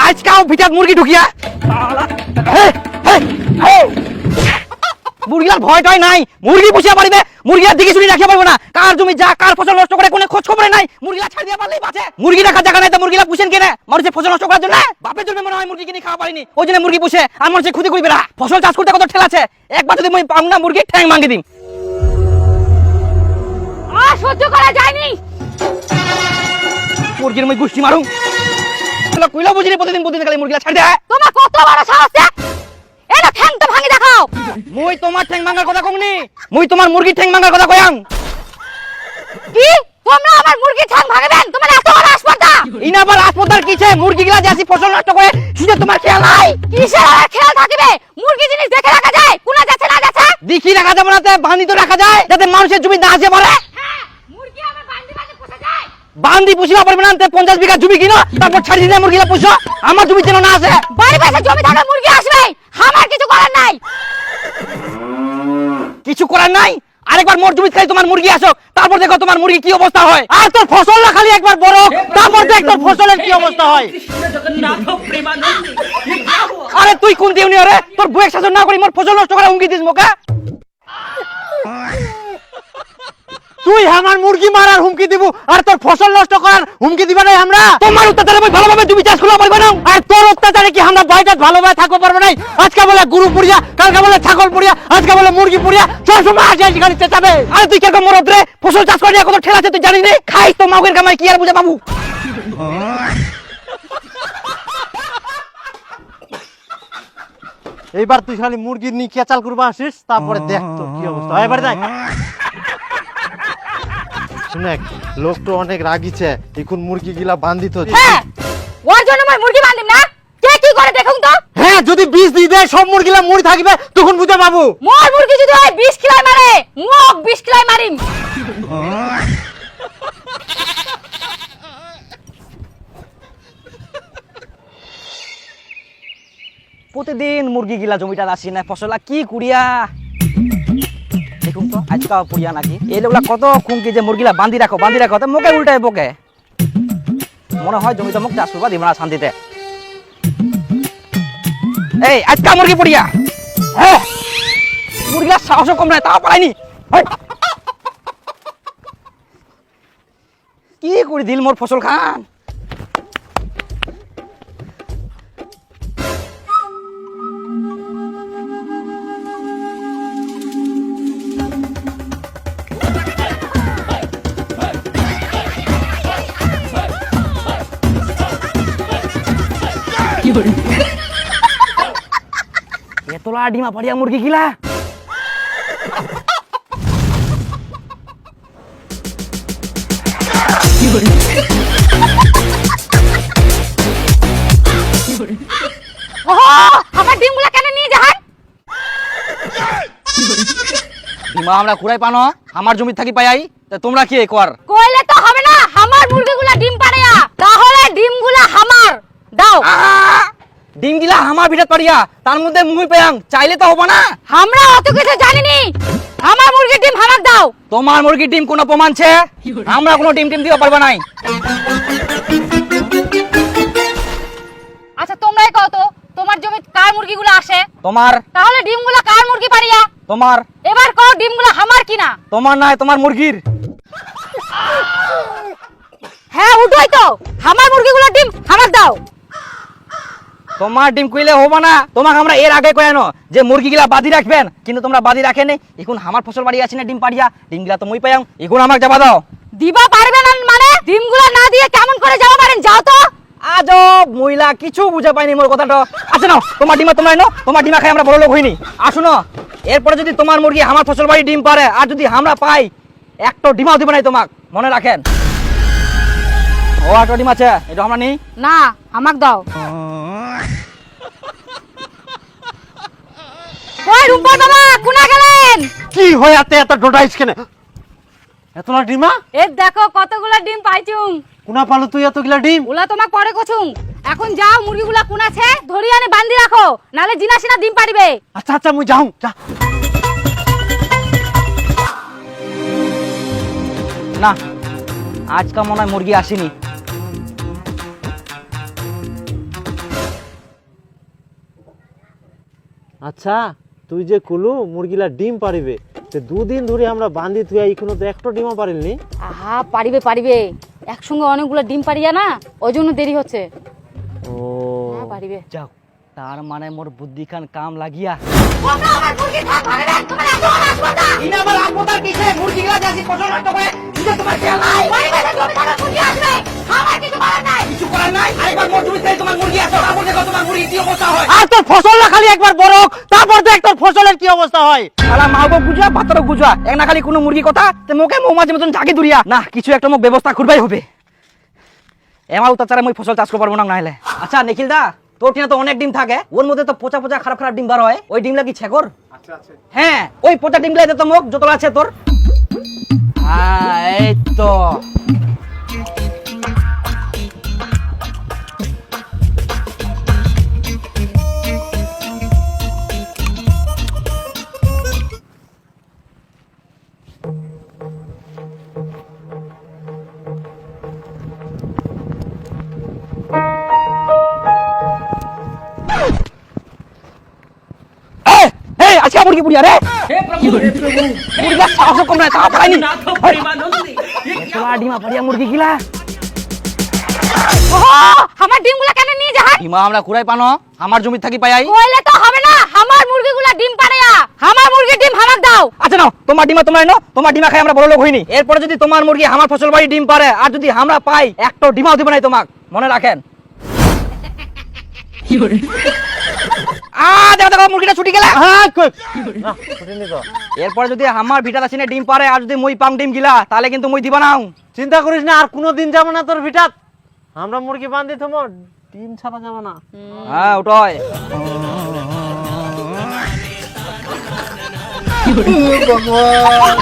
আজকাও ভিটাত মুরগি ঢুকিয়া মুরগির ভয় টয় নাই, মুরগি পুষিয়া পারিবে, মুরগির দিকে শুনি রাখিয়া পারবো না। কার জমি যা কার ফসল নষ্ট করে কোনো খোঁজ খবর নাই, মুরগিলা ছাড় দিয়া পারলেই বাঁচে। মুরগি রাখার জায়গা নাই তো মুরগিলা পুষেন কেনে? মানুষের ফসল নষ্ট করার জন্য? বাপের জন্য মনে হয় মুরগি কিনে খাওয়া পারিনি, ওই জন্য মুরগি পুষে আর মানুষের ক্ষতি করিবে না। ফসল চাষ করতে কত ঠেলা আছে, একবার যদি মই পাম না মুরগি ঠ্যাং ভাঙে দিম। আর সহ্য করা যায়নি, মুরগির মই গুষ্টি মারুম। কইলা বুঝিনি প্রতিদিন প্রতিদিন খালি মুরগিলা ছাড় দেয়। তোমার কত বড় সাহস! এটা ঠ্যাং তো ভাঙি দেখাও। মই তোমার ঠ্যাং ভাঙার কথা কমনি, মই তোমার মুরগির ঠ্যাং ভাঙার কথা কয়াং। কি তোমরা আমার মুরগির ঠ্যাং ভাঙবেন? তোমার এত বড় আসপর্দা! ইনা আবার আসপর্দার কিছে? মুরগিগুলা যে আসি ফসল নষ্ট করে সেটা তোমার খেয়াল নাই? কিসের আর খেয়াল থাকিবে? মুরগি জিনিস দেখে রাখা যায়, কোনা যাচ্ছে না যাচ্ছে। দেখি রাখা যাবে না, বান্ধি তো রাখা যায় যাতে মানুষের জমি না আসে পড়ে। হ্যাঁ, মুরগি আমার বান্দি বান্দি পোষা যায়। বান্দি পুষিবা পারবে না, 50 বিঘা জমি কিনো তারপর ছাড়ি দিয়ে মুরগিলা পুষো। আমার জমি যেন না আসে। বাড়ি পাশে জমি থাকলে মুরগি আসবে, আমার কিছু করার নাই। কিছু করার নাই? আরেকবার মোর জমি খালি তোমার মুরগি আসো, তারপর দেখো তোমার মুরগি কি অবস্থা হয়। আর তোর ফসল না খালি একবার বড়, তারপর দেখ তোর ফসলের কি অবস্থা হয়। আরে তুই কোন দিউনি? আরে তোর বউয়ের শাসন না করি মোর ফসল নষ্ট করা হুমকি দিস মোকা? তুই আমার মুরগি মারার হুমকি দিব আর তোর ফসল নষ্ট করার হুমকি দিবা না? আমরা তোমার অত্যাচারে আমি ভালোভাবে জমি চাষ করতে পারবো না, আর তোর অত্যাচারে কি আমরা বাড়িটা ভালোভাবে থাকতে পারবো না? আজকে বলে গরু পুড়িয়া, কালকে বলে ছাগল পুড়িয়া, আজকে বলে মুরগি পুড়িয়া, সব সময় আসে এখানে চেঁচাবে। আরে তুই কেরকম মরদ রে? ফসল চাষ করে কত ঠেলা আছে তুই জানিস রে? খাইস তো মাগের কামাই, কি আর বুঝা বাবু। এইবার তুই খালি মুরগির নিয়ে কেচাল করবা আসিস, তারপরে দেখ তো কি অবস্থা হয়। এবার দেখ শুনে, লোক তো অনেক রাগিছে, এখন মুরগি গিলা বান্ধিত। হ্যাঁ, ওর জন্য মই মুরগি বান্দিম না। কে কি করে দেখুন তো। হ্যাঁ, যদি বিষ দিয়ে দেয় সব মুরগিলা মরি থাকবে, তখন বুঝে পাবো। মোর মুরগি যদি হয় 20 কিলাই মারে, মোক 20 কিলাই মারিম। প্রতিদিন মুরগি গিলা জমিটা আসি না, ফসলা কি কুড়িয়া দেখুন তো আজকাও পুড়িয়া নাকি। এইগুলা কত খুঁকি যে মুরগিলা বান্ধি রাখো বান্ধি রাখো, মোকে উল্টায় বকে। মনে হয় জমিটা মুখ চাষ করবা দিব না শান্তিতে। এই আজকা মুরগি পুড়িয়া, হ্যাঁ মুরগিলা সাহস কম নাই, তাও পালাইনি। কি করে দিল মোর ফসল খান। এতলা ডিমা পাড়িয়া মুরগি গিলা। আমার ডিমগুলা কেন নিয়ে যান? ডিমা আমরা কুড়াই পানো, আমার জমি থাকি পাই, তোমরা কি কর? কইলে তো হবে না, আমার মুরগিগুলা ডিম পাড়িয়া, তাহলে ডিমগুলা আমার দাও। ডিম গিলা আমার ভিতর পাড়িয়া, তার মধ্যে মুই পেয়াং, চাইলে তো হবো না। আমরা অত কিছু জানিনি, আমার মুরগির ডিম আমার দাও। তোমার মুরগির ডিম কোনো প্রমাণ ছে? আমরা কোনো ডিম টিম দিতে পারবো নাই। আচ্ছা তোমরাই কও তো, তোমার জমি কার মুরগিগুলো আসে? তোমার। তাহলে ডিমগুলা কার মুরগি পাড়িয়া? তোমার। এবার কও ডিমগুলা আমার কিনা? তোমার নাই, তোমার মুরগির। হ্যাঁ উঠোই তো, আমার মুরগিগুলো ডিম আমার দাও। তোমার ডিম কইলে হবো না, তোমাকে আমরা এর আগে কয়ানো যে মুরগিগুলা বাদি রাখবেন, কিন্তু তোমরা বাদি রাখেনি। এখন আমার ফসল বাড়ি আছে না ডিম পাড়িয়া, ডিমগুলা তো মুই পাইয়াম, এখন আমাকে যাবা দাও। দিবা পারবে না মানে? ডিমগুলা না দিয়ে কেমন করে যাও পারেন? যাও তো। আজব মহিলা, কিছু বুঝে পাইনি মোর কথাটা। আচ্ছা নাও তোমার ডিমা, তোমরা নাও, তোমার ডিমা খাই আমরা বড় লোক হইনি। আসুন, এরপরে যদি তোমার মুরগি আমার ফসল বাড়ি ডিম পারে আর যদি আমরা পাই, একটা ডিমাও দিব নাই তোমাক, মনে রাখেন। ও একটা ডিম আছে, এটা আমরা নেই না, আমাকে দাও। ওই রুম্পা বাবা, কোনা গেলেন? কি হয় এত এত ডোডাইস কেন? এতলা ডিমা? এ দেখো কতগুলা ডিম পাইছুম। কোনা পালো তুই এতগুলা ডিম? ওলা তোমাক পরে কছুম। এখন যাও মুরগিগুলা কোনাছে ধরি আনে বান্ধি রাখো, নালে জিনাসিনা ডিম পারিবে। আচ্ছা আচ্ছা, মুই যাও যা। না, আজকে মনে হয় মুরগি আসেনি। আচ্ছা তুই যে কুলু মুরগিলা ডিম পারিবে তে দুদিন ধরে আমরা বান্ধি তুই এখনো তো একটা ডিমও পারিলনি। আহা পারিবে পারিবে, একসঙ্গে অনেকগুলো ডিম পারিয়া না, ওই জন্য দেরি হচ্ছে। ও হ্যাঁ পারিবে। যাও, তার মানে মোর বুদ্ধি খান কাম লাগিয়া। আর তোর ফসল না খালি একবার বড় হোক, তারপর দেখ তোর ফসলের কি অবস্থা হয়। শালা মাগো গুজা ভাতরও গুজা, এক না খালি কোনো মুরগি কথা তে মোকে মৌমাছি মতন জাগি দুরিয়া না, কিছু একটা মোক ব্যবস্থা করবাই হবে। এমা উতাচারে মই ফসল চাষ করতে পারবো না নাইলে। আচ্ছা নিখিল দা, তোর টিনা তো অনেক ডিম থাকে, ওর মধ্যে তো পচা পচা খারাপ খারাপ ডিম বার হয়, ওই ডিমলা কি ছেকর? আচ্ছা আছে। হ্যাঁ ওই পচা ডিমলা দে তো মোক, যতলা আছে তোর। হ্যাঁ এই তো। আজকে মুরগি পুড়িয়া রে, মুরগি সাহস কম নাই, তা পাইনি ডিমা পাড়িয়া মুরগি গিলা। আমার ডিমগুলা কেন নিয়ে যা? ডিমা আমরা কুড়াই পানো, আমার জমি থাকি পাই। কইলে তো হবে না, আমার মুরগিগুলা ডিম পাড়ায়া, আমার মুরগির ডিম হামাক দাও। আচ্ছা নাও, তোমার ডিমা তোমরা নাও, তোমার ডিমা খাই আমরা বড় লোক হইনি। এরপরে যদি তোমার মুরগি আমার ফসল বাড়ি ডিম পারে আর যদি আমরা পাই, একটা ডিমাও দিব নাই তোমাক, মনে রাখেন। দেখো দেখো মুরগিটা ছুটি গেলে। এরপরে যদি আমার ভিটার আসিনে ডিম পারে আর যদি মই পাং ডিম গিলা, তাহলে কিন্তু মই দিবা নাও। চিন্তা করিস না, আর কোনোদিন যাবো না তোর ভিটাত। আমরা মুরগি বান্ধি থমো, ডিম ছাড়া যাবো না। হ্যাঁ ওটাই। ভগবান